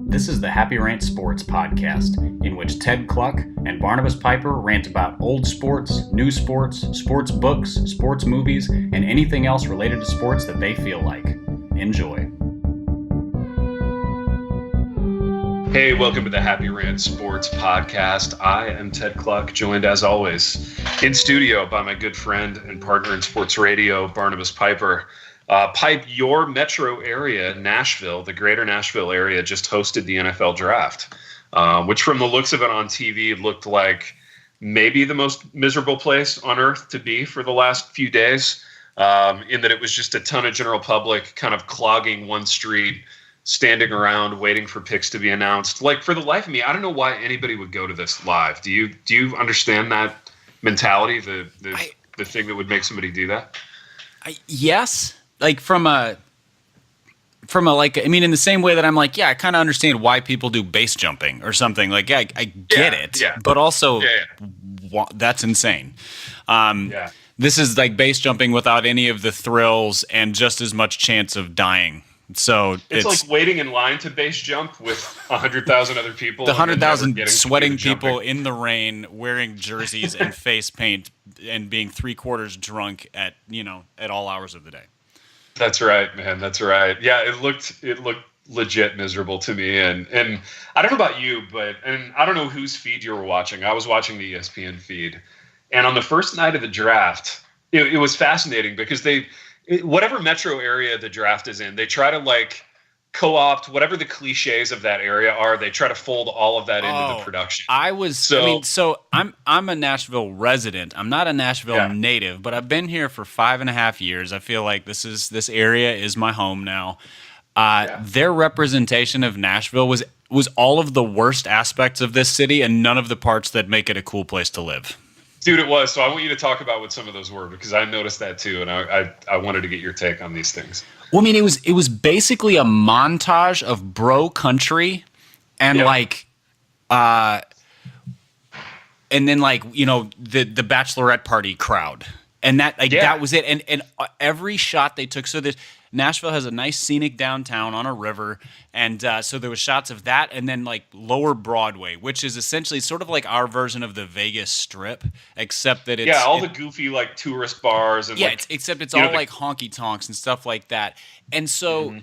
This is the Happy Rant Sports Podcast, in which Ted Cluck and Barnabas Piper rant about old sports, new sports, sports books, sports movies, and anything else related to sports that they feel like. Enjoy. Hey, welcome to the Happy Rant Sports Podcast. I am Ted Cluck, joined as always in studio by my good friend and partner in sports radio, Barnabas Piper. Pipe, your metro area, Nashville, the greater Nashville area, just hosted the NFL draft, which from the looks of it on TV looked like maybe the most miserable place on earth to be for the last few days, in that it was just a ton of general public kind of clogging one street, standing around waiting for picks to be announced. Like, for the life of me, I don't know why anybody would go to this live. Do you understand that mentality, the thing that would make somebody do that? Yes. Like from a like, I mean, in the same way that I'm like, yeah, I kind of understand why people do base jumping or something. Like, yeah, I get it, but also that's insane. This is like base jumping without any of the thrills and just as much chance of dying. So it's like waiting in line to base jump with 100,000 other people. The 100,000 sweating people in the rain, wearing jerseys and face paint, and being 3/4 drunk at all hours of the day. That's right, man. That's right. Yeah, it looked legit miserable to me. And I don't know about you, and I don't know whose feed you were watching. I was watching the ESPN feed. And on the first night of the draft, it was fascinating because whatever metro area the draft is in, they try to like co-opt whatever the cliches of that area are. They try to fold all of that into the production. So I'm a Nashville resident. I'm not a Nashville native, but I've been here for 5.5 years. I feel like this area is my home now. Their representation of Nashville was all of the worst aspects of this city and none of the parts that make it a cool place to live. Dude, it was. So I want you to talk about what some of those were, because I noticed that too, and I wanted to get your take on these things. Well, I mean, it was basically a montage of bro country and and then the bachelorette party crowd. And that was it. And every shot they took. So Nashville has a nice scenic downtown on a river. And so there was shots of that. And then like Lower Broadway, which is essentially sort of like our version of the Vegas Strip, except that it's the goofy like tourist bars. And except it's all like honky tonks and stuff like that. And so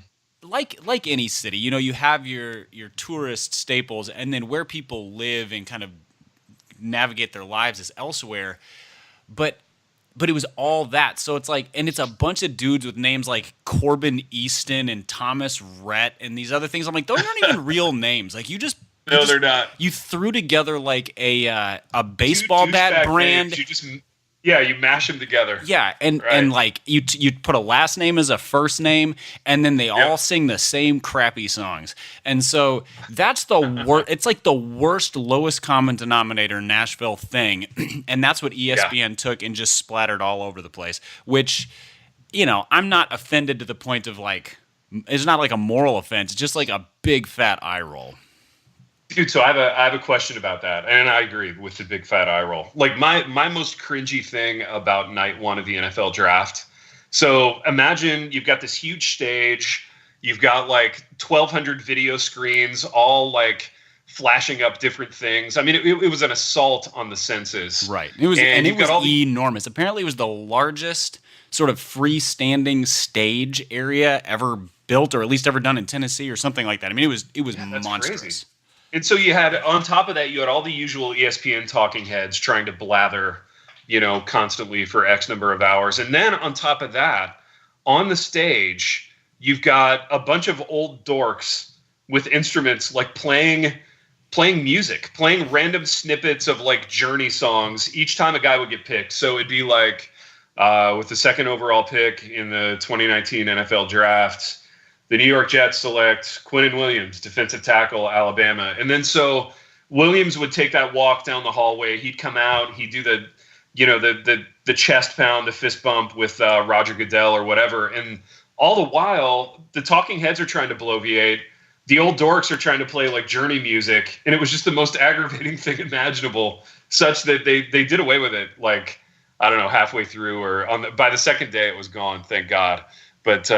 like any city, you have your tourist staples, and then where people live and kind of navigate their lives is elsewhere. But it was all that. So it's like, and it's a bunch of dudes with names like Corbin Easton and Thomas Rhett and these other things. I'm like, those aren't even real names. Like they're not. You threw together like a baseball bat brand. You mash them together. Yeah, and like you put a last name as a first name, and then they all sing the same crappy songs. And so that's the worst. It's like the worst, lowest common denominator Nashville thing, and that's what ESPN took and just splattered all over the place. Which, I'm not offended to the point of like, it's not like a moral offense. It's just like a big fat eye roll. Dude, so I have a question about that, and I agree with the big fat eye roll. Like my most cringy thing about night one of the NFL draft. So imagine you've got this huge stage, you've got like 1,200 video screens, all like flashing up different things. I mean, it was an assault on the senses. Right. It was enormous. Apparently, it was the largest sort of freestanding stage area ever built, or at least ever done in Tennessee, or something like that. I mean, it was monstrous. Crazy. And so you had, on top of that, you had all the usual ESPN talking heads trying to blather, constantly for X number of hours. And then on top of that, on the stage, you've got a bunch of old dorks with instruments like playing music, playing random snippets of like Journey songs each time a guy would get picked. So it'd be like with the second overall pick in the 2019 NFL draft, the New York Jets select Quinnen Williams, defensive tackle, Alabama. And then so Williams would take that walk down the hallway. He'd come out. He'd do the chest pound, the fist bump with Roger Goodell or whatever. And all the while, the talking heads are trying to bloviate. The old dorks are trying to play like Journey music. And it was just the most aggravating thing imaginable, such that they did away with it. Like, I don't know, halfway through or by the second day it was gone. Thank God. But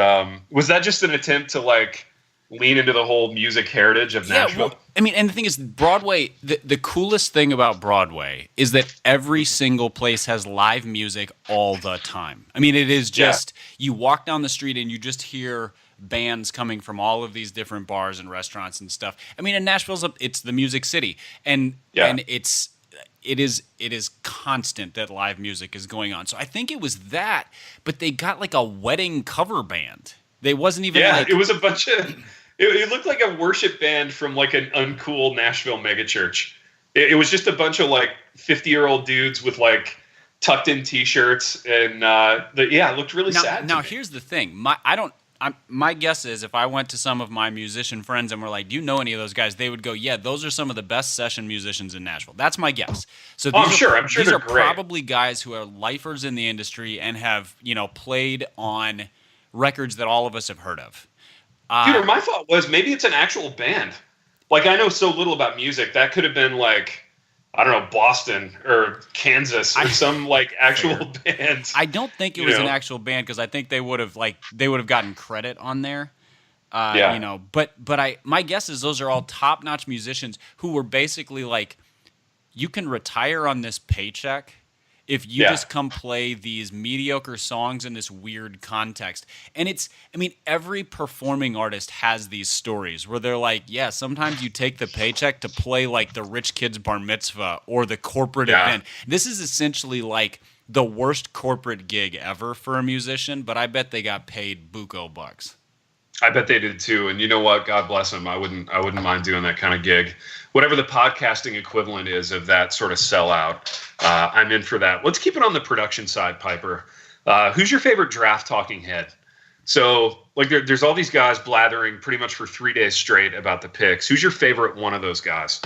was that just an attempt to like lean into the whole music heritage of Nashville. Well, I mean, and the thing is, Broadway, the coolest thing about Broadway is that every single place has live music all the time. I mean, it is just, you walk down the street and you just hear bands coming from all of these different bars and restaurants and stuff. I mean, and it's the music city. And it is constant that live music is going on. So I think it was that, but they got like a wedding cover band. They wasn't even it was a bunch of it looked like a worship band from like an uncool Nashville megachurch. It was just a bunch of like 50-year-old dudes with like tucked in t-shirts and it looked really sad. Now here's the thing. My guess is if I went to some of my musician friends and were like, "Do you know any of those guys?" They would go, "Yeah, those are some of the best session musicians in Nashville." That's my guess. So I'm sure these they're are great. probably guys who are lifers in the industry and have, played on records that all of us have heard of. Dude, my thought was maybe it's an actual band. Like, I know so little about music. That could have been like, I don't know, Boston or Kansas or some like actual band. I don't think it was an actual band because I think they would have gotten credit on there. But my guess is those are all top-notch musicians who were basically like, you can retire on this paycheck if you just come play these mediocre songs in this weird context. And every performing artist has these stories where they're like, yeah, sometimes you take the paycheck to play like the rich kid's bar mitzvah or the corporate event. This is essentially like the worst corporate gig ever for a musician, but I bet they got paid buco bucks. I bet they did too. And you know what? God bless them. I wouldn't mind doing that kind of gig. Whatever the podcasting equivalent is of that sort of sellout, I'm in for that. Let's keep it on the production side, Piper. Who's your favorite draft talking head? So, like, there's all these guys blathering pretty much for 3 days straight about the picks. Who's your favorite one of those guys?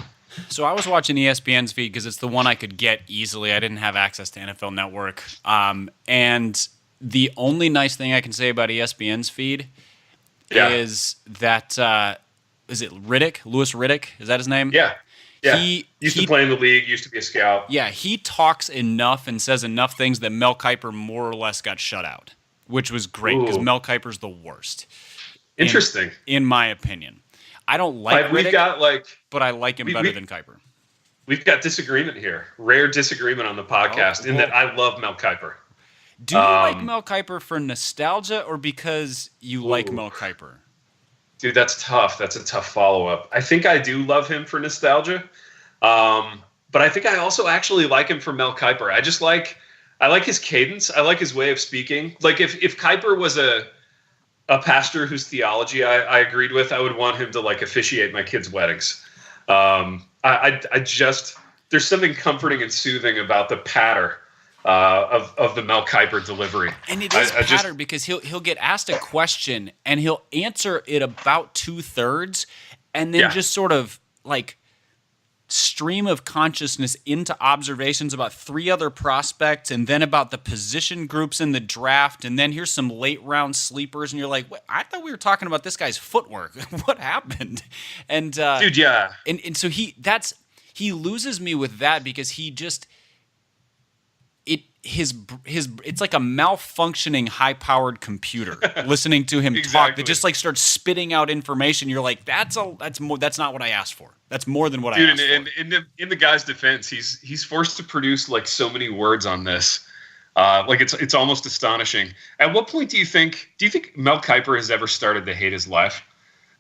So I was watching ESPN's feed because it's the one I could get easily. I didn't have access to NFL Network. And the only nice thing I can say about ESPN's feed is that is it Riddick? Louis Riddick? Is that his name? Yeah. He used to play in the league, used to be a scout. Yeah, he talks enough and says enough things that Mel Kiper more or less got shut out, which was great because Mel Kiper's the worst. Interesting. In my opinion. I don't like Riddick, but I like him better than Kiper. We've got disagreement here. Rare disagreement on the podcast in that I love Mel Kiper. Do you like Mel Kiper for nostalgia or because you like Mel Kiper? Dude, that's tough. That's a tough follow-up. I think I do love him for nostalgia. But I think I also actually like him for Mel Kiper. I like his cadence. I like his way of speaking. Like if Kiper was a pastor whose theology I agreed with, I would want him to like officiate my kids' weddings. There's something comforting and soothing about the patter of the Mel Kiper delivery. And it is pattern because he'll get asked a question and he'll answer it about 2/3 and then just sort of like stream of consciousness into observations about 3 other prospects and then about the position groups in the draft and then here's some late round sleepers and you're like, "Wait, I thought we were talking about this guy's footwork. What happened?" And dude, yeah. And so he loses me with that because he just it's like a malfunctioning high-powered computer listening to him talk that just like starts spitting out information. You're like, that's not what I asked for. That's more than what I asked for. Dude, in the guy's defense, he's forced to produce like so many words on this. Like it's almost astonishing. At what point do you think Mel Kiper has ever started to hate his life?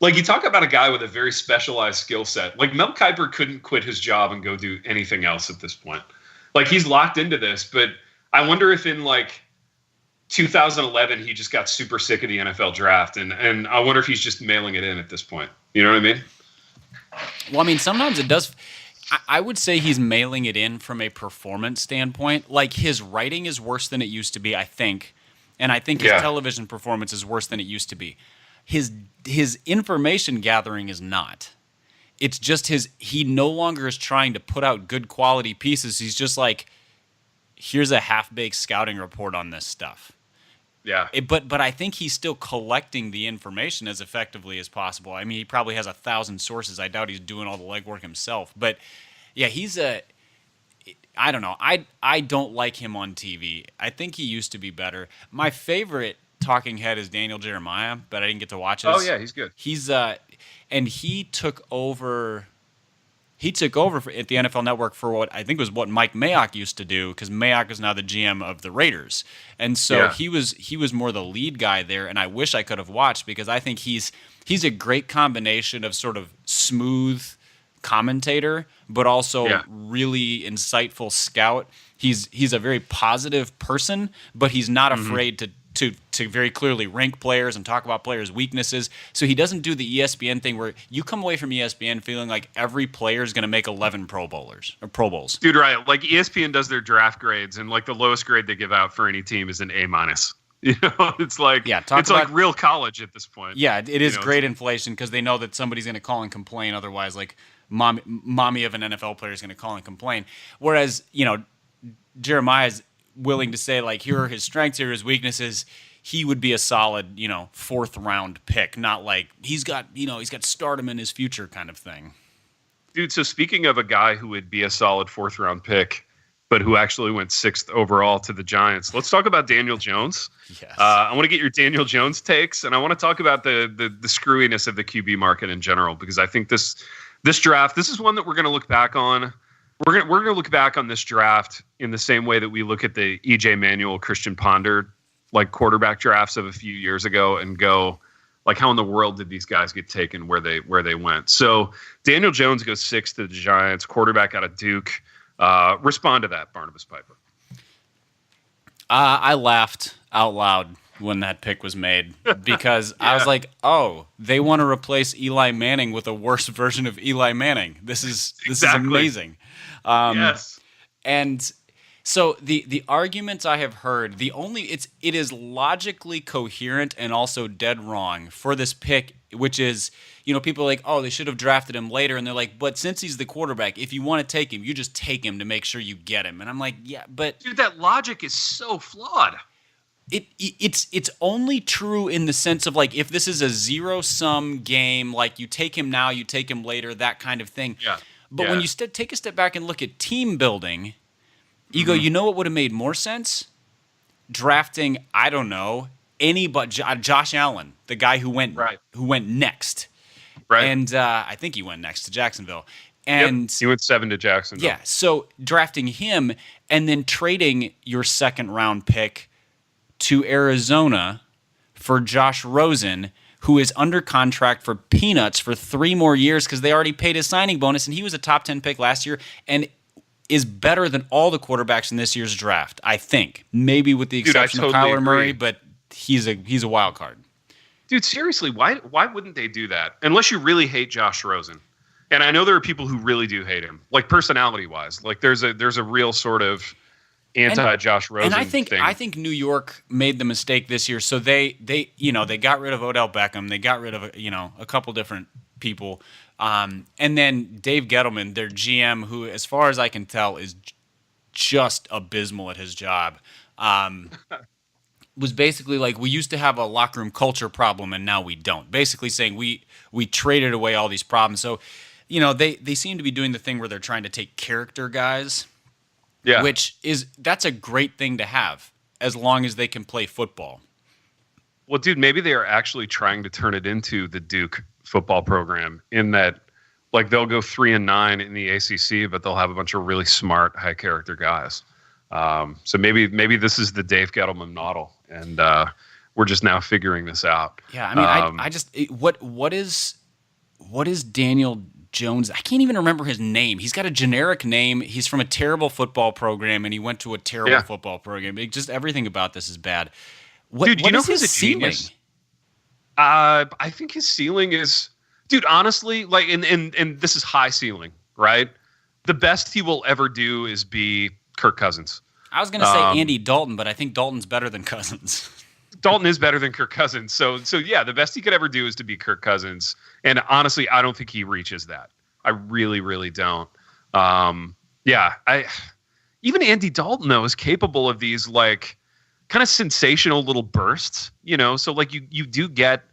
Like, you talk about a guy with a very specialized skill set. Like, Mel Kiper couldn't quit his job and go do anything else at this point. Like, he's locked into this, but I wonder if in like 2011 he just got super sick of the NFL draft, and I wonder if he's just mailing it in at this point. You know what I mean? Well, I mean, sometimes it does. I would say he's mailing it in from a performance standpoint. Like, his writing is worse than it used to be, I think, and I think his television performance is worse than it used to be. His information gathering is not. It's just he no longer is trying to put out good quality pieces. He's just like, here's a half-baked scouting report on this stuff. Yeah. But I think he's still collecting the information as effectively as possible. I mean, he probably has 1,000 sources. I doubt he's doing all the legwork himself. But yeah, I don't know. I don't like him on TV. I think he used to be better. My favorite talking head is Daniel Jeremiah, but I didn't get to watch his. Oh yeah, he's good. And he took over. He took over at the NFL Network for what I think was what Mike Mayock used to do, because Mayock is now the GM of the Raiders, and so he was more the lead guy there. And I wish I could have watched, because I think he's a great combination of sort of smooth commentator, but also really insightful scout. He's a very positive person, but he's not afraid to very clearly rank players and talk about players' weaknesses. So he doesn't do the ESPN thing where you come away from ESPN feeling like every player is going to make 11 Pro Bowls. Dude, right. Like ESPN does their draft grades, and like the lowest grade they give out for any team is an A-. You know, it's like like real college at this point. Yeah, it is grade inflation, because they know that somebody's going to call and complain. Otherwise, like mommy of an NFL player is going to call and complain. Whereas, Jeremiah's willing to say, like, here are his strengths, here are his weaknesses. He would be a solid, fourth round pick, not like he's got stardom in his future kind of thing. Dude, so speaking of a guy who would be a solid fourth round pick, but who actually went 6th overall to the Giants, let's talk about Daniel Jones. Yes. I want to get your Daniel Jones takes, and I want to talk about the screwiness of the QB market in general, because I think this draft, this is one that we're going to look back on. We're gonna look back on this draft in the same way that we look at the E.J. Manuel, Christian Ponder, like quarterback drafts of a few years ago, and go, like, how in the world did these guys get taken where they went? So Daniel Jones goes 6th to the Giants, quarterback out of Duke. Respond to that, Barnabas Piper. I laughed out loud when that pick was made, because I was like, oh, they want to replace Eli Manning with a worse version of Eli Manning. This is amazing. Yes. And so the arguments I have heard, it is logically coherent and also dead wrong for this pick, which is, people are like, oh, they should have drafted him later, and they're like, but since he's the quarterback, if you want to take him, you just take him to make sure you get him. And I'm like, yeah, but dude, that logic is so flawed. It's only true in the sense of, like, if this is a zero-sum game, like, you take him now, you take him later, that kind of thing. Yeah. But when you take a step back and look at team building, you go, you know what would have made more sense? Drafting, I don't know, Josh Allen, the guy who went next. Right. And I think he went next to Jacksonville. And he went 7 to Jacksonville. Yeah, so drafting him and then trading your second-round pick to Arizona for Josh Rosen, who is under contract for peanuts for 3 more years because they already paid his signing bonus, and he was a top 10 pick last year and is better than all the quarterbacks in this year's draft, I think. Maybe with the exception of Kyler Murray, but he's a wild card. Dude, seriously, why wouldn't they do that? Unless you really hate Josh Rosen. And I know there are people who really do hate him, like personality-wise. Like there's a real sort of anti-Josh Rosen thing. I think New York made the mistake this year. So they got rid of Odell Beckham. They got rid of a couple different people, and then Dave Gettleman, their GM, who, as far as I can tell, is just abysmal at his job. Was basically like, we used to have a locker room culture problem and now we don't. Basically saying we traded away all these problems. So, they seem to be doing the thing where they're trying to take character guys. Yeah. That's a great thing to have, as long as they can play football. Well, dude, maybe they are actually trying to turn it into the Duke football program, in that, like, they'll go 3-9 in the ACC, but they'll have a bunch of really smart, high character guys. So maybe this is the Dave Gettleman model, and we're just now figuring this out. Yeah, I mean, what is Daniel Jones? I can't even remember his name. He's got a generic name. He's from a terrible football program, and he went to a terrible football program. Just everything about this is bad. Dude, you know who's a genius? I think his ceiling is, dude, honestly, like, and this is high ceiling, right? The best he will ever do is be Kirk Cousins. I was going to say Andy Dalton, but I think Dalton's better than Cousins. Dalton is better than Kirk Cousins. So yeah, the best he could ever do is to be Kirk Cousins. And honestly, I don't think he reaches that. I really, really don't. Even Andy Dalton, though, is capable of these, like, kind of sensational little bursts, So like you do get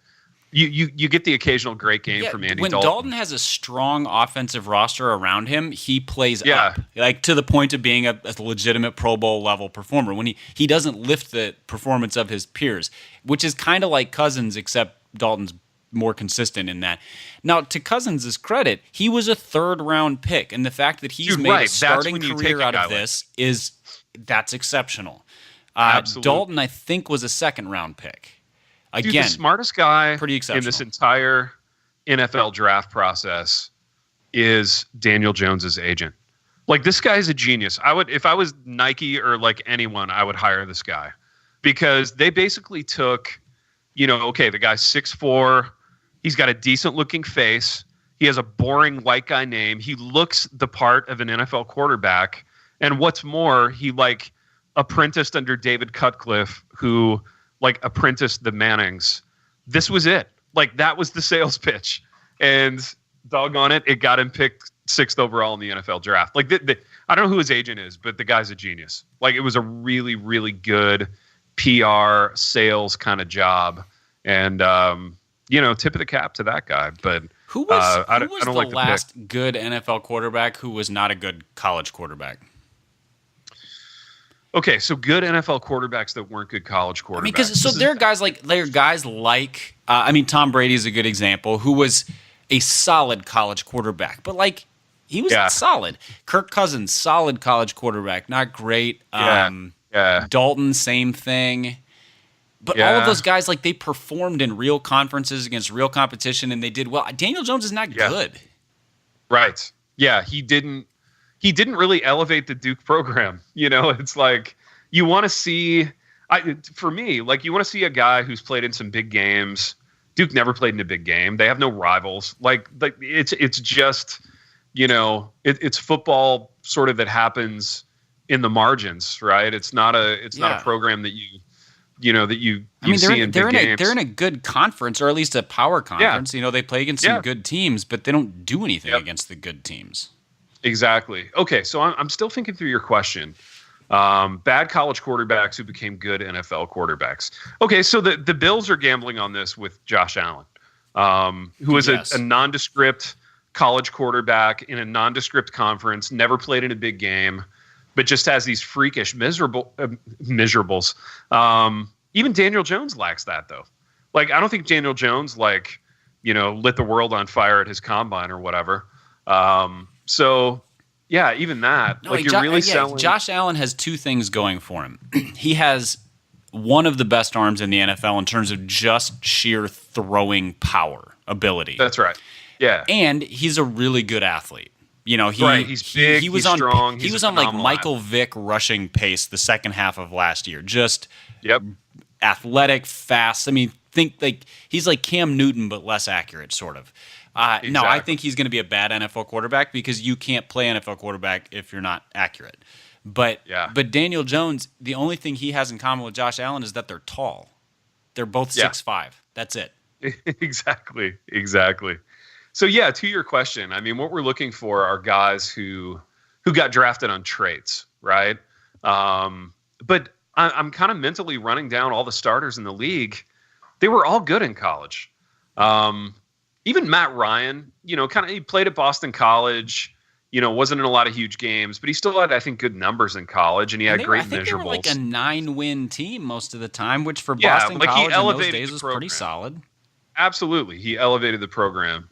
You get the occasional great game from Andy when Dalton. Dalton has a strong offensive roster around him, he plays Yeah. up, like to the point of being a legitimate Pro Bowl level performer. When he doesn't lift the performance of his peers, which is kind of like Cousins, except Dalton's more consistent in that. Now, to Cousins' credit, he was a third-round pick, and the fact that he's made a starting career out of this that's exceptional. Absolutely. Dalton, I think, was a second-round pick. Again, Dude, the smartest guy pretty exceptional in this entire NFL draft process is Daniel Jones's agent. Like, this guy is a genius. If I was Nike or like anyone, I would hire this guy, because they basically took, okay, the guy's 6'4", he's got a decent looking face, he has a boring white guy name, he looks the part of an NFL quarterback, and what's more, he like apprenticed under David Cutcliffe, who like apprenticed the Mannings. This was it. Like, that was the sales pitch, and doggone it, it got him picked 6th overall in the NFL draft. Like, I don't know who his agent is, but the guy's a genius. Like, it was a really, really good PR sales kind of job, and tip of the cap to that guy. But who was the like last good NFL quarterback who was not a good college quarterback? Okay, so good NFL quarterbacks that weren't good college quarterbacks. Because there are guys like Tom Brady is a good example, who was a solid college quarterback, but like he was solid. Kirk Cousins, solid college quarterback, not great. Dalton, same thing. But all of those guys, like, they performed in real conferences against real competition, and they did well. Daniel Jones is not good. Right. Yeah, he didn't really elevate the Duke program. It's like, you want to see, for me, like, you want to see a guy who's played in some big games. Duke never played in a big game. They have no rivals. Like it's just, it's football sort of that happens in the margins, right? It's not a program that you see in big games. They're in a good conference, or at least a power conference. Yeah. They play against some good teams, but they don't do anything against the good teams. Exactly. Okay, so I'm still thinking through your question. Bad college quarterbacks who became good NFL quarterbacks. Okay, so the Bills are gambling on this with Josh Allen, who is a nondescript college quarterback in a nondescript conference, never played in a big game, but just has these freakish miserables. Even Daniel Jones lacks that, though. Like, I don't think Daniel Jones lit the world on fire at his combine or whatever. So, yeah, even that. No, selling. Josh Allen has two things going for him. He has one of the best arms in the NFL in terms of just sheer throwing power ability. That's right. Yeah. And he's a really good athlete. He's big, he was he's strong. He was on like Michael Vick rushing pace the second half of last year. Just athletic, fast. I mean, think like he's like Cam Newton, but less accurate, sort of. Exactly. No, I think he's going to be a bad NFL quarterback because you can't play NFL quarterback if you're not accurate. But Daniel Jones, the only thing he has in common with Josh Allen is that they're tall. They're both 6'5". That's it. Exactly. So to your question, I mean, what we're looking for are guys who got drafted on traits, right? But I'm kind of mentally running down all the starters in the league. They were all good in college. Even Matt Ryan, he played at Boston College, wasn't in a lot of huge games, but he still had, I think, good numbers in college, and he had great measurables. They were like a 9-win team most of the time, which for Boston College in those days was pretty solid. Absolutely. He elevated the program.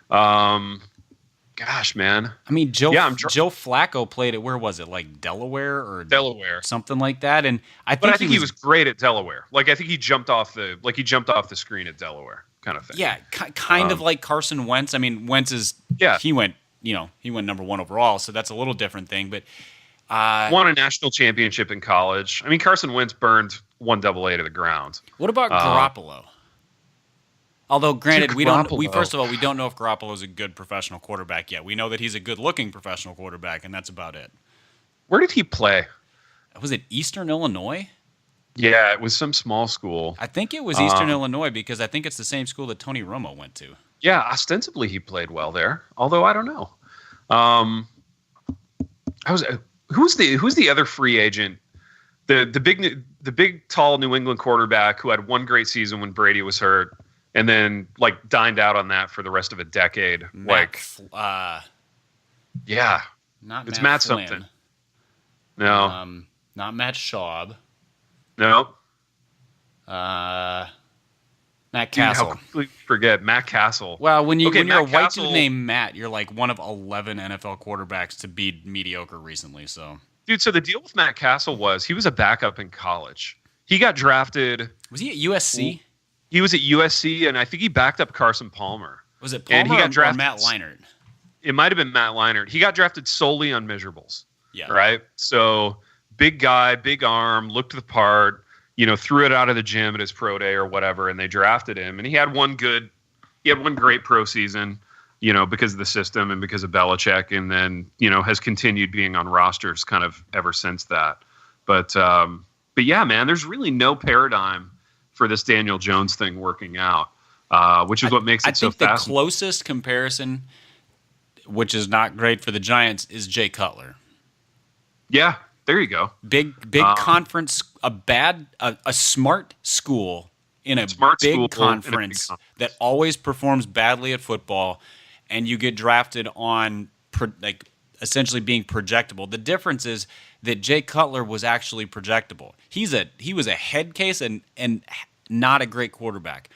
Gosh, man. I mean, Joe Flacco played at, where was it? Like Delaware or something like that. And I think he was great at Delaware. Like, I think he jumped off the screen at Delaware kind of thing. Yeah. Kind of like Carson Wentz. I mean, Wentz is, he went number 1 overall. So that's a little different thing, but, won a national championship in college. I mean, Carson Wentz burned 1 AA to the ground. What about Garoppolo? Although, granted, first of all, we don't know if Garoppolo is a good professional quarterback yet. We know that he's a good-looking professional quarterback, and that's about it. Where did he play? Was it Eastern Illinois? Yeah, it was some small school. I think it was Eastern Illinois because I think it's the same school that Tony Romo went to. Yeah, ostensibly he played well there, although I don't know. Who's the other free agent? The big tall New England quarterback who had one great season when Brady was hurt and then like dined out on that for the rest of a decade. Yeah, not it's Matt Matt Flynn. something. No, not Matt Schaub. no. Matt Dude, Castle. how quickly forget Matt Castle. Well, when you're a white Castle, dude named Matt, you're like one of 11 NFL quarterbacks to be mediocre recently. So, dude, so the deal with Matt Castle was he was a backup in college. He got drafted. Was he at USC? He was at USC, and I think he backed up Carson Palmer. Was it Palmer or Matt Leinart? It might have been Matt Leinart. He got drafted solely on measurables. Yeah. Right? So big guy, big arm, looked the part, threw it out of the gym at his pro day or whatever, and they drafted him. And he had one great pro season, because of the system and because of Belichick, and then, has continued being on rosters kind of ever since that. But yeah, man, there's really no paradigm for this Daniel Jones thing working out, which is what makes it so fascinating. I think the closest comparison, which is not great for the Giants, is Jay Cutler. Yeah, there you go. Big conference, a smart school in a big conference that always performs badly at football, and you get drafted on essentially being projectable. The difference is that Jay Cutler was actually projectable. He was a head case and not a great quarterback.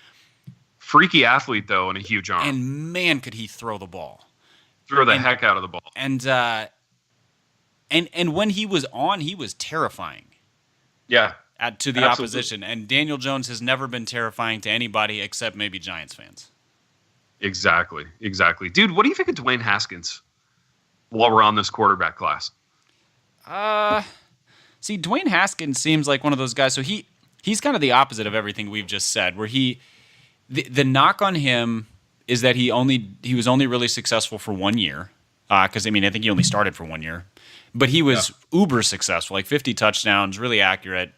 Freaky athlete though, and a huge arm. And man, could he throw the ball. Throw the heck out of the ball. And when he was on, he was terrifying. Yeah. To the opposition. And Daniel Jones has never been terrifying to anybody except maybe Giants fans. Exactly. Dude, what do you think of Dwayne Haskins while we're on this quarterback class? See, Dwayne Haskins seems like one of those guys. So he's kind of the opposite of everything we've just said, where the knock on him is that he was only really successful for 1 year. Because, I think he only started for 1 year. But he was uber successful, like 50 touchdowns, really accurate.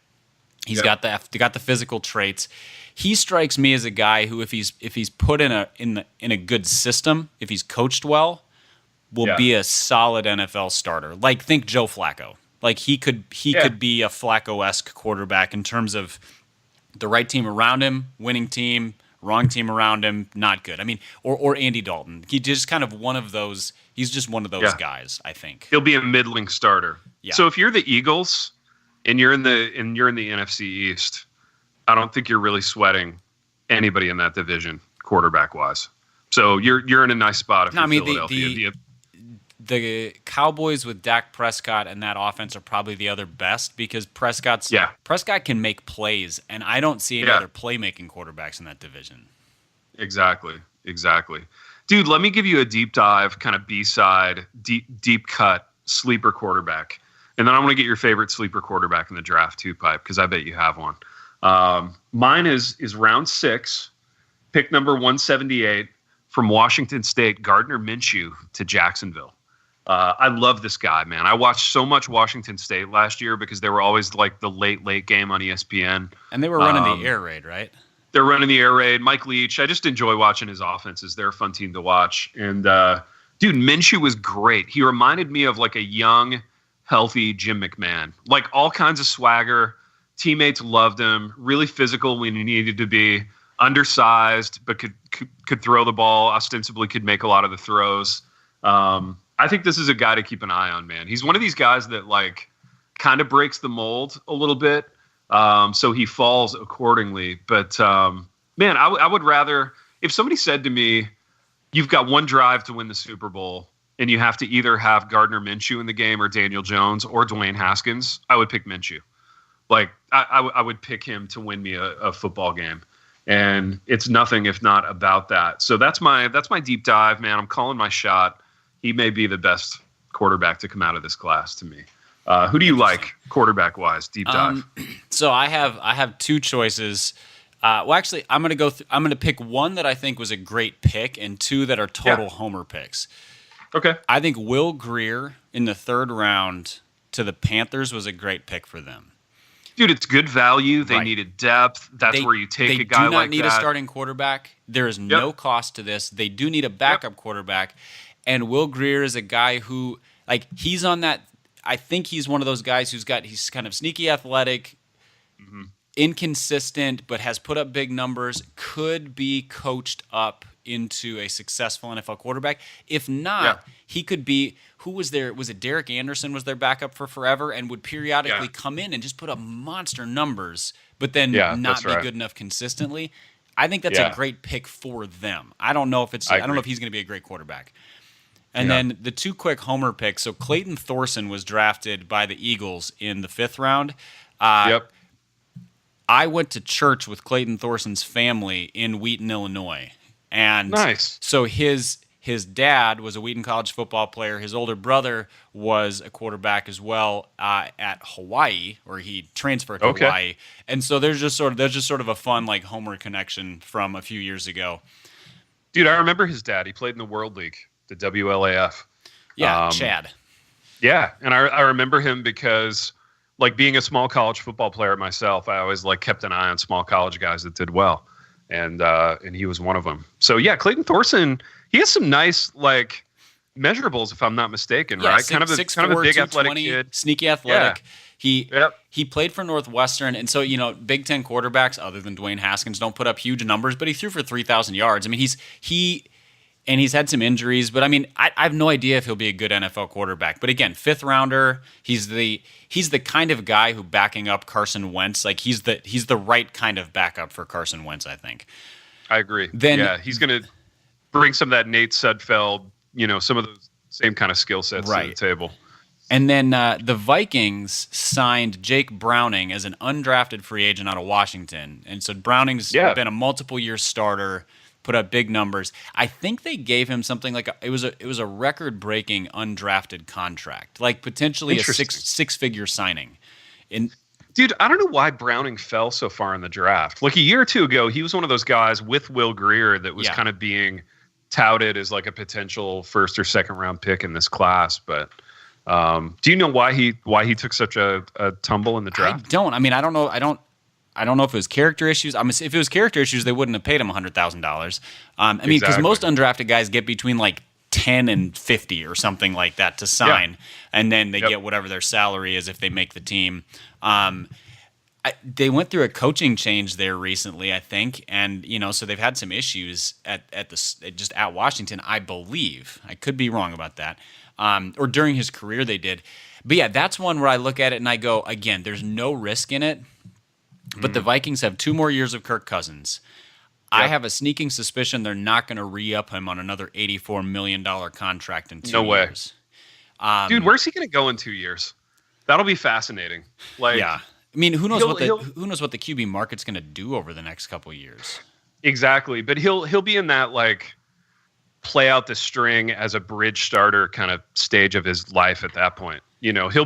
He's got the physical traits. He strikes me as a guy who, if he's put in a good system, if he's coached well, will be a solid NFL starter. Like, think Joe Flacco. Like, he could be a Flacco-esque quarterback in terms of the right team around him, winning team, wrong team around him, not good. Or Andy Dalton. He's just one of those guys, I think. He'll be a middling starter. Yeah. So if you're the Eagles and you're in the NFC East, I don't think you're really sweating anybody in that division quarterback wise. So you're in a nice spot if you're Philadelphia. The Cowboys with Dak Prescott and that offense are probably the other best because Prescott can make plays, and I don't see any other playmaking quarterbacks in that division. Exactly. Dude, let me give you a deep dive, kind of B-side, deep cut sleeper quarterback. And then I'm going to get your favorite sleeper quarterback in the draft too, Pipe, because I bet you have one. Mine is round 6, pick number 178 from Washington State, Gardner Minshew to Jacksonville. I love this guy, man. I watched so much Washington State last year because they were always like the late game on ESPN. And they were running the air raid, right? They're running the air raid. Mike Leach. I just enjoy watching his offenses. They're a fun team to watch. And, dude, Minshew was great. He reminded me of like a young, healthy Jim McMahon. Like all kinds of swagger. Teammates loved him. Really physical when he needed to be. Undersized, but could throw the ball. Ostensibly could make a lot of the throws. I think this is a guy to keep an eye on, man. He's one of these guys that like kind of breaks the mold a little bit. So he falls accordingly. But, man, I would rather – if somebody said to me, you've got one drive to win the Super Bowl and you have to either have Gardner Minshew in the game or Daniel Jones or Dwayne Haskins, I would pick Minshew. Like, I would pick him to win me a football game. And it's nothing if not about that. So that's my deep dive, man. I'm calling my shot. He may be the best quarterback to come out of this class to me. Who do you like quarterback-wise? Deep dive. So I have two choices. Well, actually, I'm going to pick one that I think was a great pick and two that are total homer picks. Okay. I think Will Grier in the 3rd round to the Panthers was a great pick for them. Dude, it's good value. They needed depth. That's where you take a guy like that. They do not need a starting quarterback. There is no cost to this. They do need a backup quarterback. And Will Grier is a guy who, like, he's on that. I think he's one of those guys he's kind of sneaky athletic, inconsistent, but has put up big numbers, could be coached up into a successful NFL quarterback. If not, he could be, who was there? Was it Derek Anderson was their backup for forever and would periodically come in and just put up monster numbers, but then not be good enough consistently. I think that's a great pick for them. I don't know if I don't know if he's going to be a great quarterback. And then the two quick homer picks. So Clayton Thorson was drafted by the Eagles in the 5th round. I went to church with Clayton Thorson's family in Wheaton, Illinois. And so his dad was a Wheaton College football player. His older brother was a quarterback as well at Hawaii, or he transferred to Hawaii. And so there's just sort of a fun like homer connection from a few years ago. Dude, I remember his dad. He played in the World League, the WLAF. Yeah, Chad. Yeah, and I remember him because, like, being a small college football player myself, I always like kept an eye on small college guys that did well, and he was one of them. So yeah, Clayton Thorson, he has some nice like measurables, if I'm not mistaken, right? Kind of a big athletic kid, sneaky athletic. He played for Northwestern, and so Big Ten quarterbacks other than Dwayne Haskins don't put up huge numbers, but he threw for 3,000 yards. I mean, he's had some injuries, but I mean, I have no idea if he'll be a good NFL quarterback. But again, 5th rounder, he's the kind of guy who backing up Carson Wentz, like he's the right kind of backup for Carson Wentz, I think. I agree. He's going to bring some of that Nate Sudfeld, some of those same kind of skill sets to the table. And then the Vikings signed Jake Browning as an undrafted free agent out of Washington. And so Browning's been a multiple-year starter, put up big numbers. I think they gave him something like it was a record-breaking undrafted contract, like potentially a six-figure signing. Dude, I don't know why Browning fell so far in the draft. Like a year or two ago, he was one of those guys with Will Grier that was kind of being touted as like a potential 1st or 2nd round pick in this class. But do you know why he took such a tumble in the draft? I don't. I mean, I don't know. I don't know if it was character issues. I mean, if it was character issues, they wouldn't have paid him $100,000. I mean, because most undrafted guys get between like 10 and 50 or something like that to sign, and then they get whatever their salary is if they make the team. They went through a coaching change there recently, I think, and so they've had some issues at Washington, I believe. I could be wrong about that, or during his career they did. But yeah, that's one where I look at it and I go, again, there's no risk in it. But the Vikings have 2 more years of Kirk Cousins. I have a sneaking suspicion they're not going to re-up him on another $84 million contract in 2 years. No way. Dude, where's he going to go in 2 years? That'll be fascinating. Like, I mean, who knows what the QB market's going to do over the next couple of years? Exactly, but he'll be in that like play out the string as a bridge starter kind of stage of his life at that point. He'll still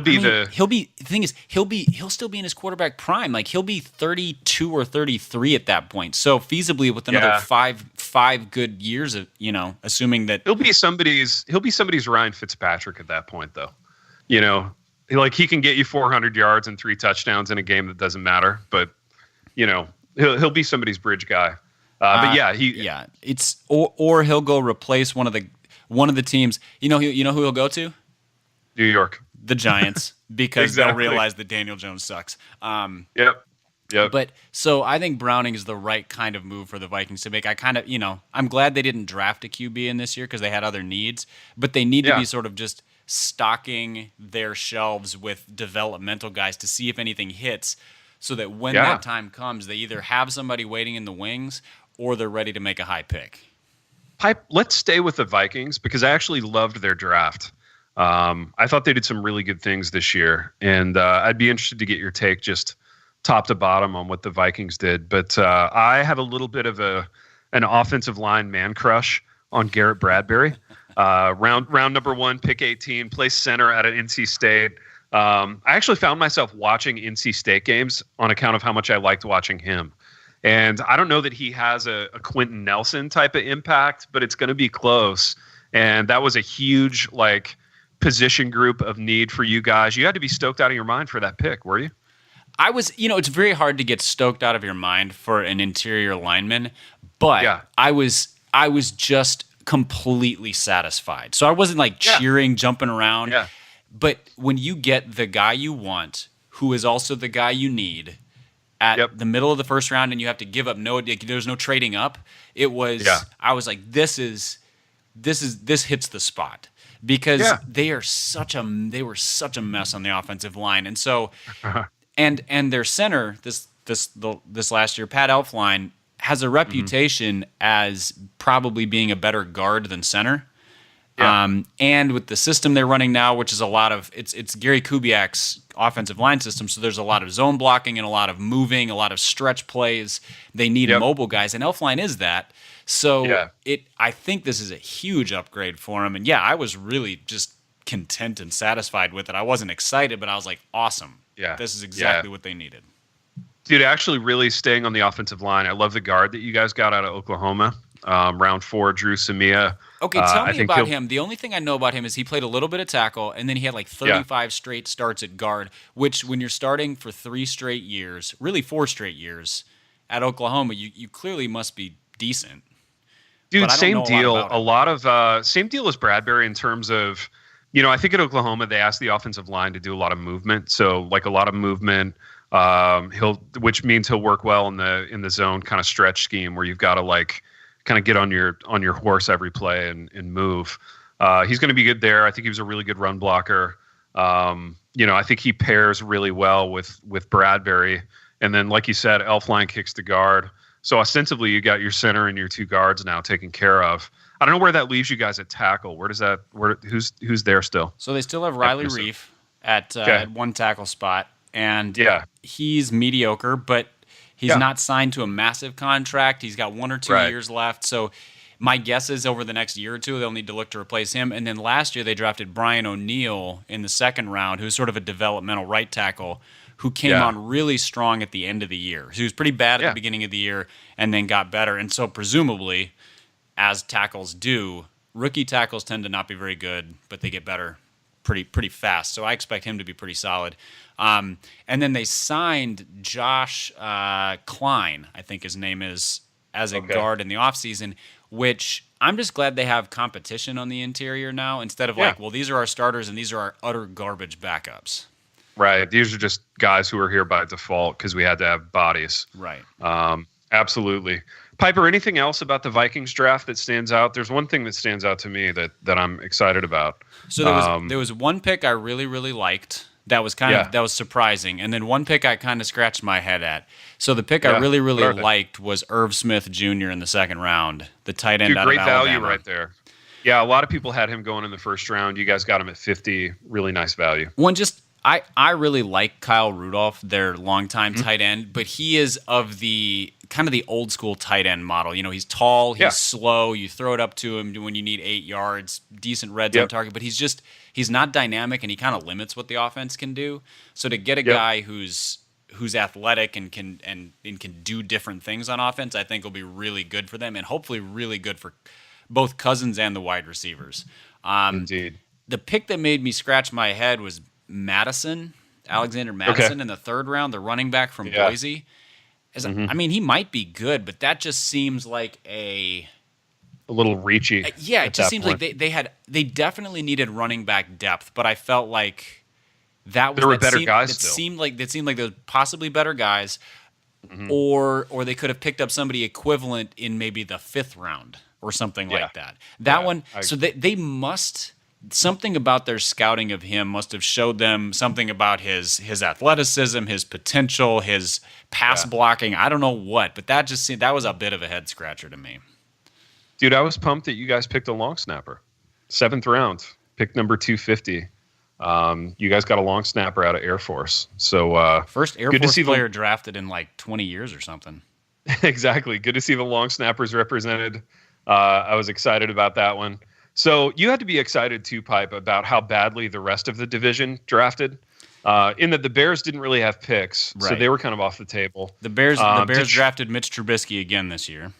be in his quarterback prime. Like he'll be 32 or 33 at that point. So feasibly with another five good years of, assuming that he'll be somebody's Ryan Fitzpatrick at that point though. Like he can get you 400 yards and 3 touchdowns in a game that doesn't matter, but he'll be somebody's bridge guy. It's or he'll go replace one of the teams. You know who he'll go to? New York. The Giants, because they'll realize that Daniel Jones sucks. Yep. But so I think Browning is the right kind of move for the Vikings to make. I'm glad they didn't draft a QB in this year because they had other needs, but they need to be sort of just stocking their shelves with developmental guys to see if anything hits, so that when that time comes, they either have somebody waiting in the wings or they're ready to make a high pick. Let's stay with the Vikings because I actually loved their draft. I thought they did some really good things this year, and I'd be interested to get your take just top to bottom on what the Vikings did. But I have a little bit of an offensive line man crush on Garrett Bradbury. Round number 1, pick 18, plays center out of NC State. I actually found myself watching NC State games on account of how much I liked watching him. And I don't know that he has a Quentin Nelson type of impact, but it's going to be close. And that was a huge position group of need for you guys. You had to be stoked out of your mind for that pick, were you? I was, it's very hard to get stoked out of your mind for an interior lineman, but I was just completely satisfied. So I wasn't cheering, jumping around. Yeah. But when you get the guy you want, who is also the guy you need, at the middle of the first round, and you have to give up there's no trading up. It was I was like, this hits the spot, because they were such a mess on the offensive line. And so and their center this last year, Pat Elflein, has a reputation as probably being a better guard than center. And with the system they're running now, which is a lot of it's Gary Kubiak's offensive line system, so there's a lot of zone blocking and a lot of moving, a lot of stretch plays. They need mobile guys, and Elflein is that. So I think this is a huge upgrade for him. And I was really just content and satisfied with it. I wasn't excited, but I was like, awesome. Yeah, this is exactly what they needed. Dude, actually really staying on the offensive line, I love the guard that you guys got out of Oklahoma. Round 4, Drew Samia. Okay, tell me about him. The only thing I know about him is he played a little bit of tackle, and then he had like 35 straight starts at guard, which when you're starting for 3 straight years, really 4 straight years at Oklahoma, you clearly must be decent. Dude, same deal. A lot of same deal as Bradbury in terms of, I think at Oklahoma they asked the offensive line to do a lot of movement. So like a lot of movement, which means he'll work well in the zone kind of stretch scheme where you've got to like kind of get on your horse every play and move. He's going to be good there. I think he was a really good run blocker. I think he pairs really well with Bradbury. And then, like you said, Elflein kicks the guard. So ostensibly, you got your center and your 2 guards now taken care of. I don't know where that leaves you guys at tackle. Who's there still? So they still have Riley Reif at one tackle spot, and he's mediocre, but he's not signed to a massive contract. He's got 1 or 2 years left. So my guess is over the next year or two, they'll need to look to replace him. And then last year, they drafted Brian O'Neill in the 2nd round, who's sort of a developmental right tackle, who came on really strong at the end of the year. He was pretty bad at the beginning of the year and then got better. And so presumably, as tackles do, rookie tackles tend to not be very good, but they get better pretty fast. So I expect him to be pretty solid. And then they signed Josh Klein, I think his name is, as a guard in the offseason, which I'm just glad they have competition on the interior now instead of these are our starters and these are our utter garbage backups. Right. These are just guys who are here by default because we had to have bodies. Right. Absolutely. Piper, anything else about the Vikings draft that stands out? There's one thing that stands out to me that I'm excited about. So there was one pick I really, really liked. That was that was surprising. And then one pick I kind of scratched my head at. So the pick I really, really liked was Irv Smith Jr. in the 2nd round, the tight end out of Alabama. Great value right there. Yeah, a lot of people had him going in the 1st round. You guys got him at 50. Really nice value. I really like Kyle Rudolph, their longtime tight end, but he is of the kind of the old school tight end model. He's tall, he's slow. You throw it up to him when you need 8 yards, decent red zone target, but he's not dynamic, and he kind of limits what the offense can do. So to get a guy who's athletic and can do different things on offense, I think will be really good for them, and hopefully really good for both Cousins and the wide receivers. Indeed. The pick that made me scratch my head was Alexander Madison in the 3rd round, the running back from Boise. I mean, he might be good, but that just seems like a little reachy. It just seems like they definitely needed running back depth, but I felt like there were better guys. It seemed like there was possibly better guys, or they could have picked up somebody equivalent in maybe the 5th round or something like that. So they must. Something about their scouting of him must have showed them something about his athleticism, his potential, his pass blocking. I don't know what, but that was a bit of a head scratcher to me. Dude, I was pumped that you guys picked a long snapper. 7th round, pick number 250. You guys got a long snapper out of Air Force. So first Air Force player drafted in like 20 years or something. Exactly. Good to see the long snappers represented. I was excited about that one. So you had to be excited too, Pipe, about how badly the rest of the division drafted. In that the Bears didn't really have picks, so they were kind of off the table. The Bears drafted Mitch Trubisky again this year.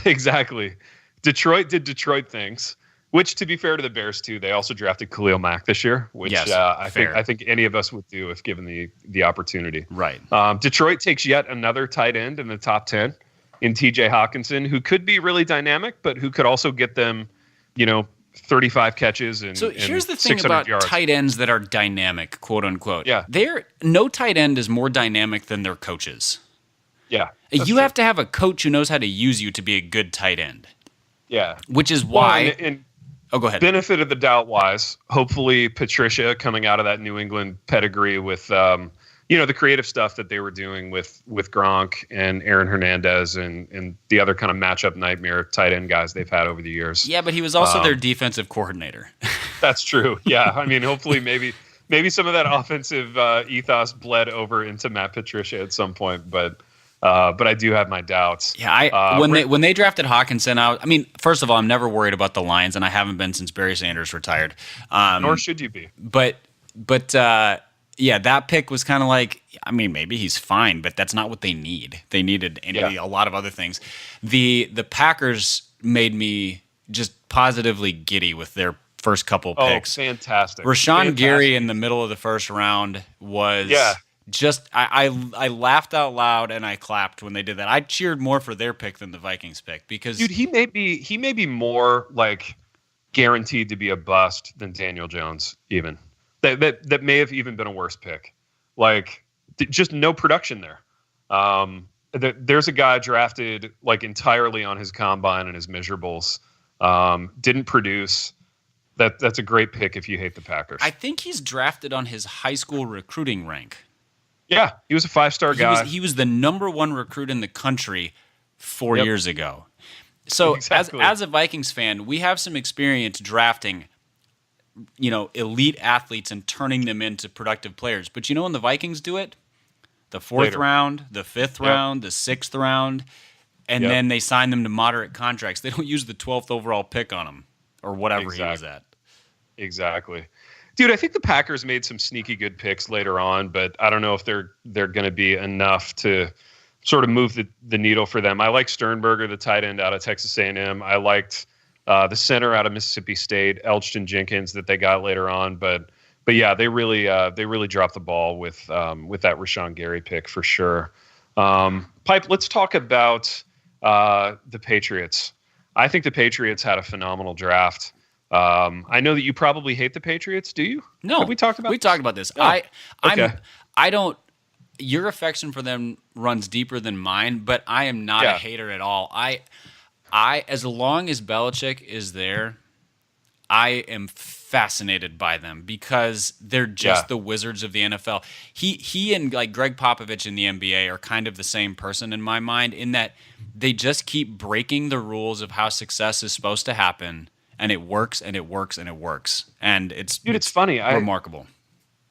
Exactly. Detroit did Detroit things, which, to be fair to the Bears too, they also drafted Khalil Mack this year, which I think any of us would do if given the opportunity. Right. Detroit takes yet another tight end in the top 10 in T.J. Hawkinson, who could be really dynamic, but who could also get them, 35 catches and so here's the thing 600 about yards. tight ends that are dynamic, quote unquote. Yeah. No tight end is more dynamic than their coaches. Yeah. You have to have a coach who knows how to use you to be a good tight end. Yeah. Which is why. And go ahead. Benefit of the doubt wise, hopefully Patricia coming out of that New England pedigree with the creative stuff that they were doing with Gronk and Aaron Hernandez and the other kind of matchup nightmare tight end guys they've had over the years. Yeah, but he was also their defensive coordinator. That's true. Yeah, I mean, hopefully maybe some of that offensive ethos bled over into Matt Patricia at some point, but I do have my doubts. Yeah, when they drafted Hawkinson out, I mean, first of all, I'm never worried about the Lions, and I haven't been since Barry Sanders retired. Nor should you be. But yeah, that pick was kind of like, I mean, maybe he's fine, but that's not what they need. They needed a lot of other things. The Packers made me just positively giddy with their first couple picks. Oh, fantastic. Rashawn Gary in the middle of the first round was just I laughed out loud and I clapped when they did that. I cheered more for their pick than the Vikings pick because dude, he may be more like guaranteed to be a bust than Daniel Jones even. That may have even been a worse pick. Like, just no production there. There's a guy drafted like entirely on his combine and his measurables. Didn't produce. That's a great pick if you hate the Packers. I think he's drafted on his high school recruiting rank. Yeah, he was a 5-star guy. He was the number one recruit in the country 4 years ago. So exactly. as a Vikings fan, we have some experience drafting elite athletes and turning them into productive players. But when the Vikings do it? The fourth round, the fifth round, the sixth round, and then they sign them to moderate contracts. They don't use the 12th overall pick on them or whatever he was at. Exactly. Dude, I think the Packers made some sneaky good picks later on, but I don't know if they're going to be enough to sort of move the needle for them. I like Sternberger, the tight end out of Texas A&M. I liked the center out of Mississippi State, Elgton Jenkins, that they got later on, but yeah, they really dropped the ball with that Rashawn Gary pick for sure. Pipe, let's talk about the Patriots. I think the Patriots had a phenomenal draft. I know that you probably hate the Patriots. Do you? No, have we talked about. We talked about this. Oh, I don't. Your affection for them runs deeper than mine, but I am not a hater at all. I as long as Belichick is there, I am fascinated by them because they're just the wizards of the NFL. He and like Greg Popovich in the NBA are kind of the same person in my mind in that they just keep breaking the rules of how success is supposed to happen, and it works and it works and it works, and it's funny, remarkable.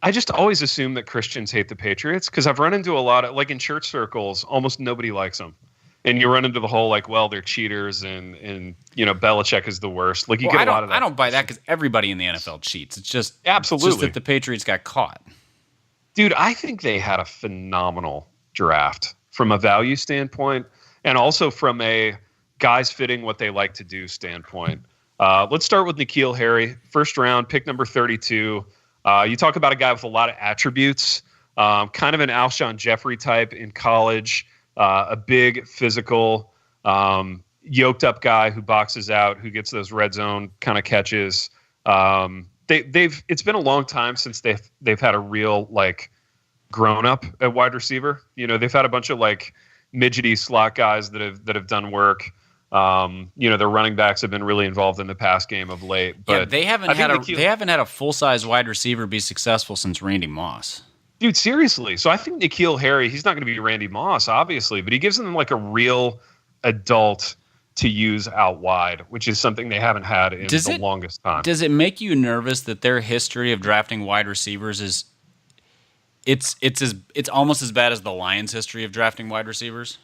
I just always assume that Christians hate the Patriots because I've run into a lot of, like in church circles, almost nobody likes them. And you run into the whole like, well, they're cheaters and Belichick is the worst. Like you get a lot of that. I don't buy that because everybody in the NFL cheats. It's just absolutely it's just that the Patriots got caught. Dude, I think they had a phenomenal draft from a value standpoint and also from a guys fitting what they like to do standpoint. Let's start with N'Keal Harry, first round, pick number 32. You talk about a guy with a lot of attributes, kind of an Alshon Jeffrey type in college. A big, physical, yoked up guy who boxes out, who gets those red zone kind of catches. It's been a long time since they've had a real like grown up at wide receiver. They've had a bunch of like midgety slot guys that have done work. Their running backs have been really involved in the pass game of late. But they haven't had a full size wide receiver be successful since Randy Moss. Dude, seriously. So I think N'Keal Harry, he's not going to be Randy Moss, obviously, but he gives them like a real adult to use out wide, which is something they haven't had in the longest time. Does it make you nervous that their history of drafting wide receivers is it's almost as bad as the Lions' history of drafting wide receivers?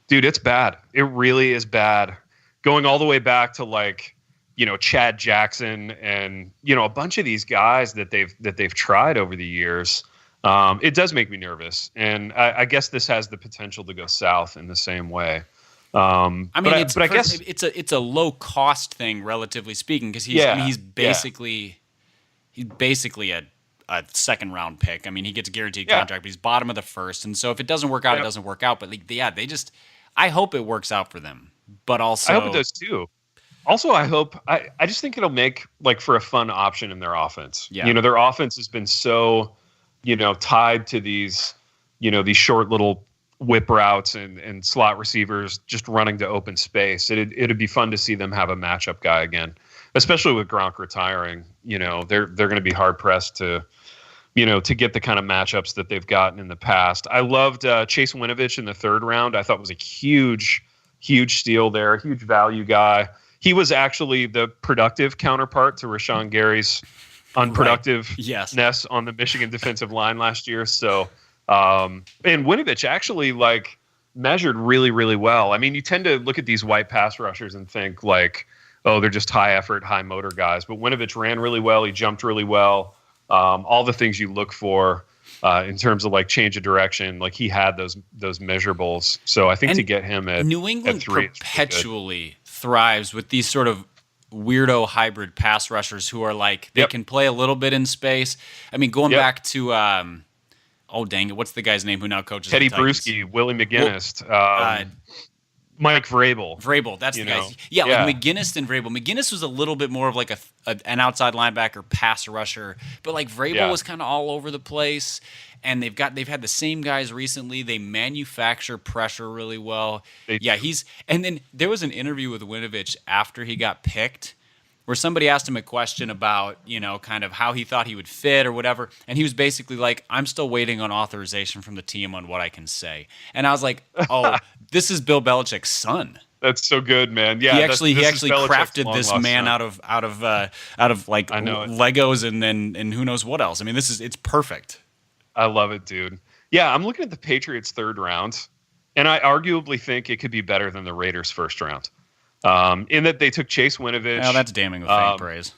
Dude, it's bad. It really is bad. Going all the way back to like, Chad Jackson and a bunch of these guys that they've tried over the years. It does make me nervous, and I guess this has the potential to go south in the same way. I guess it's a low cost thing, relatively speaking, because he's basically a second round pick. I mean, he gets a guaranteed contract, but he's bottom of the first, and so if it doesn't work out, it doesn't work out. But I hope it works out for them. But also, I hope it does too. Also, I just think it'll make like for a fun option in their offense. Yeah. Their offense has been so, tied to these short little whip routes and slot receivers just running to open space. It'd be fun to see them have a matchup guy again, especially with Gronk retiring. They're going to be hard pressed to get the kind of matchups that they've gotten in the past. I loved Chase Winovich in the third round. I thought was a huge steal there, a huge value guy. He was actually the productive counterpart to Rashawn Gary's unproductiveness on the Michigan defensive line last year. So, and Winovich actually like measured really, really well. I mean, you tend to look at these white pass rushers and think like, oh, they're just high effort, high motor guys. But Winovich ran really well. He jumped really well. All the things you look for in terms of like change of direction, like he had those measurables. So I think to get him at New England at 3 perpetually thrives with these sort of weirdo hybrid pass rushers who are like they can play a little bit in space. I mean, going back to oh dang it, what's the guy's name who now coaches Teddy the Titans? Bruschi, Willie McGinnis, Mike Vrabel. That's the guy. Yeah, like McGinnis and Vrabel. McGinnis was a little bit more of like an outside linebacker pass rusher, but like Vrabel was kind of all over the place. And they've had the same guys recently. They manufacture pressure really well. And then there was an interview with Winovich after he got picked where somebody asked him a question about, kind of how he thought he would fit or whatever. And he was basically like, I'm still waiting on authorization from the team on what I can say. And I was like, oh, this is Bill Belichick's son. That's so good, man. Yeah, he actually crafted this man out of like Legos and who knows what else. I mean, it's perfect. I love it, dude. Yeah, I'm looking at the Patriots' third round, and I arguably think it could be better than the Raiders' first round. In that they took Chase Winovich. Oh, that's damning with faint praise.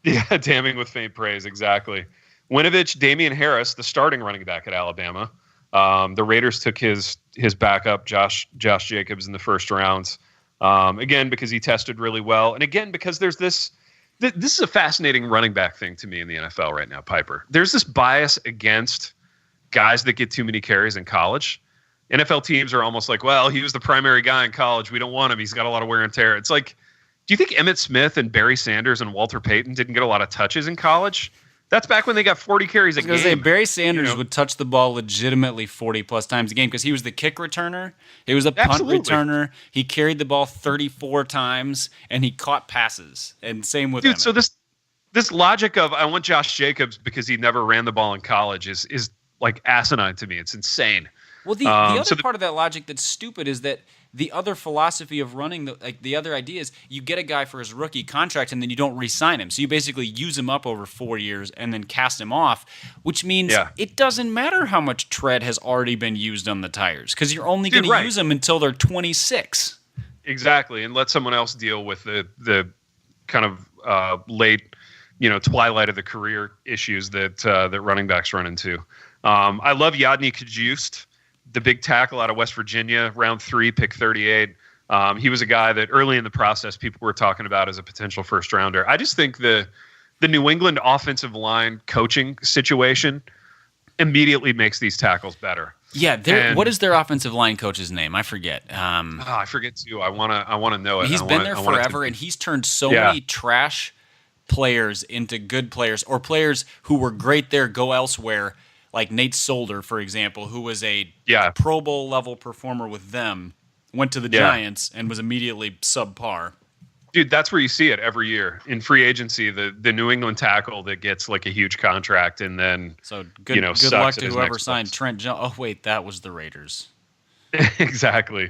Yeah, damning with faint praise, exactly. Winovich, Damian Harris, the starting running back at Alabama. The Raiders took his backup, Josh Jacobs, in the first round. Again, because he tested really well, and again because there's this is a fascinating running back thing to me in the NFL right now, Piper. There's this bias against guys that get too many carries in college. NFL teams are almost like, well, he was the primary guy in college. We don't want him. He's got a lot of wear and tear. It's like, do you think Emmitt Smith and Barry Sanders and Walter Payton didn't get a lot of touches in college? That's back when they got 40 carries a game. I was going to say, Barry Sanders would touch the ball legitimately 40-plus times a game because he was the kick returner. He was a punt returner. He carried the ball 34 times, and he caught passes. And same with Emmett. So this logic of I want Josh Jacobs because he never ran the ball in college is like asinine to me. It's insane. Well, the other part of that logic that's stupid is that the other philosophy of running, the other idea is you get a guy for his rookie contract and then you don't re-sign him. So you basically use him up over 4 years and then cast him off, which means it doesn't matter how much tread has already been used on the tires because you're only going to use them until they're 26. Exactly, and let someone else deal with the kind of late, twilight of the career issues that running backs run into. I love Yadni Kajust, the big tackle out of West Virginia, round 3, pick 38. He was a guy that early in the process people were talking about as a potential first rounder. I just think the New England offensive line coaching situation immediately makes these tackles better. Yeah, what is their offensive line coach's name? I forget. I forget too. I want to know it. He's been there forever, and he's turned so many trash players into good players, or players who were great there go elsewhere. Like Nate Solder, for example, who was a Pro Bowl level performer with them, went to the Giants and was immediately subpar. Dude, that's where you see it every year in free agency. The New England tackle that gets like a huge contract and then good luck to whoever signed Trent Jones. Oh wait, that was the Raiders. Exactly.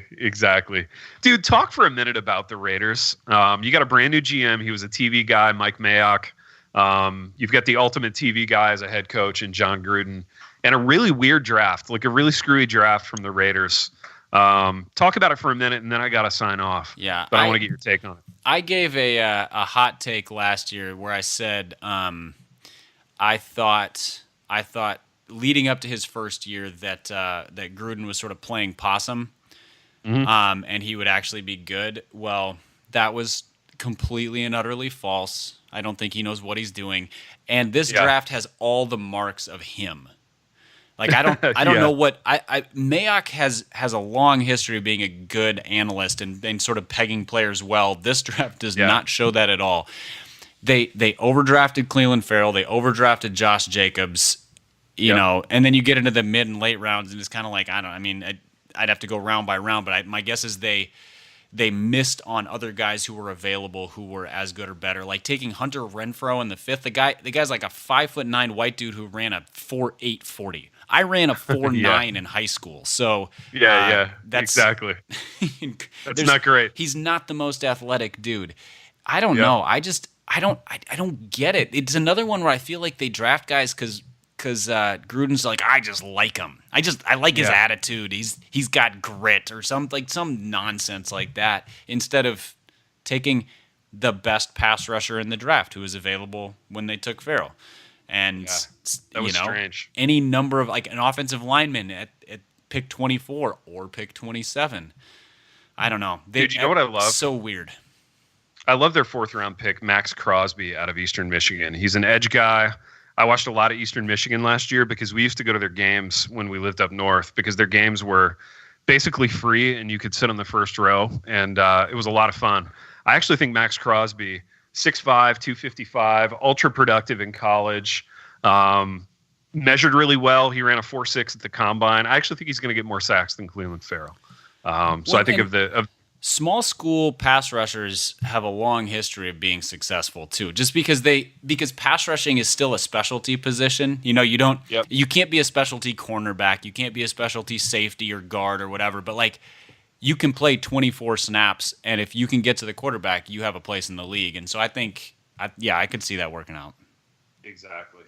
Dude, talk for a minute about the Raiders. You got a brand new GM. He was a TV guy, Mike Mayock. You've got the ultimate TV guy as a head coach in John Gruden, and a really weird draft, like a really screwy draft from the Raiders. Talk about it for a minute, and then I got to sign off. Yeah, but I want to get your take on it. I gave a hot take last year where I said I thought leading up to his first year that Gruden was sort of playing possum, and he would actually be good. Well, that was completely and utterly false. I don't think he knows what he's doing. And this draft has all the marks of him. Like I don't know what Mayock has a long history of being a good analyst and sort of pegging players well. This draft does not show that at all. They overdrafted Cleveland Farrell, they overdrafted Josh Jacobs, you know, and then you get into the mid and late rounds and it's kind of like I'd have to go round by round, but my guess is they missed on other guys who were available who were as good or better. Like taking Hunter Renfrow in the 5th. The guy's like a 5'9" white dude who ran a 4.8 40. I ran a 4.9 in high school. So that's exactly. That's not great. He's not the most athletic dude. I don't know. I don't get it. It's another one where I feel like they draft guys because Gruden's like, I just like him. I like his attitude. He's got grit or some nonsense like that, instead of taking the best pass rusher in the draft who was available when they took Farrell. And that was strange. Any number of like an offensive lineman at pick 24 or pick 27. I don't know. Dude, you know what I love? So weird. I love their 4th round pick, Max Crosby out of Eastern Michigan. He's an edge guy. I watched a lot of Eastern Michigan last year because we used to go to their games when we lived up north, because their games were basically free and you could sit on the first row, and it was a lot of fun. I actually think Max Crosby, 6'5", 255, ultra productive in college, measured really well. He ran a 4.6 at the combine. I actually think he's going to get more sacks than Cleveland Farrell. So I think of small school pass rushers have a long history of being successful too, just because pass rushing is still a specialty position. You know, you can't be a specialty cornerback, you can't be a specialty safety or guard or whatever, but like you can play 24 snaps, and if you can get to the quarterback, you have a place in the league. And so I think, I could see that working out. Exactly.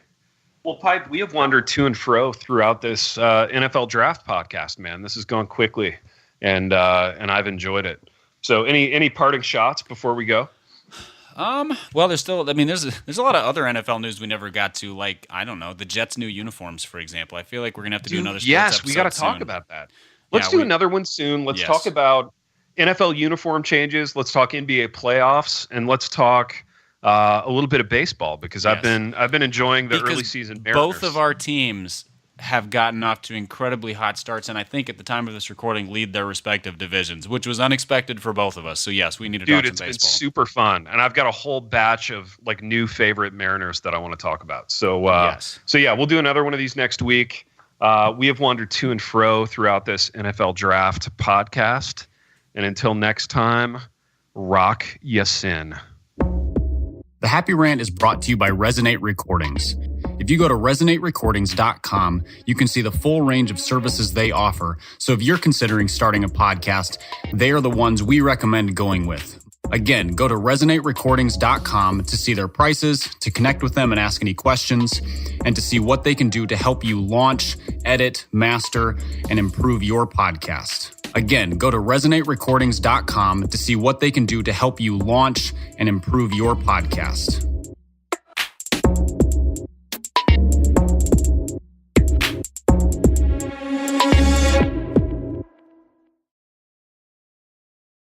Well, Pipe, we have wandered to and fro throughout this NFL draft podcast, man. This has gone quickly. And I've enjoyed it. So any parting shots before we go? Well, there's still, there's a lot of other NFL news we never got to, like, I don't know, the Jets' new uniforms, for example. I feel like we're going to have to do another sports episode we got to talk about that. Let's do another one soon. Let's talk about NFL uniform changes. Let's talk NBA playoffs, and let's talk a little bit of baseball, because I've been enjoying the early season Mariners. Both of our teams have gotten off to incredibly hot starts, and I think at the time of this recording lead their respective divisions, which was unexpected for both of us. So yes, we need to talk some baseball. Dude, it's been super fun, and I've got a whole batch of like new favorite Mariners that I want to talk about. So we'll do another one of these next week. We have wandered to and fro throughout this NFL draft podcast, and until next time, rock ya sin. The Happy Rant is brought to you by Resonate Recordings. If you go to resonaterecordings.com, you can see the full range of services they offer. So if you're considering starting a podcast, they are the ones we recommend going with. Again, go to resonaterecordings.com to see their prices, to connect with them and ask any questions, and to see what they can do to help you launch, edit, master, and improve your podcast. Again, go to resonaterecordings.com to see what they can do to help you launch and improve your podcast.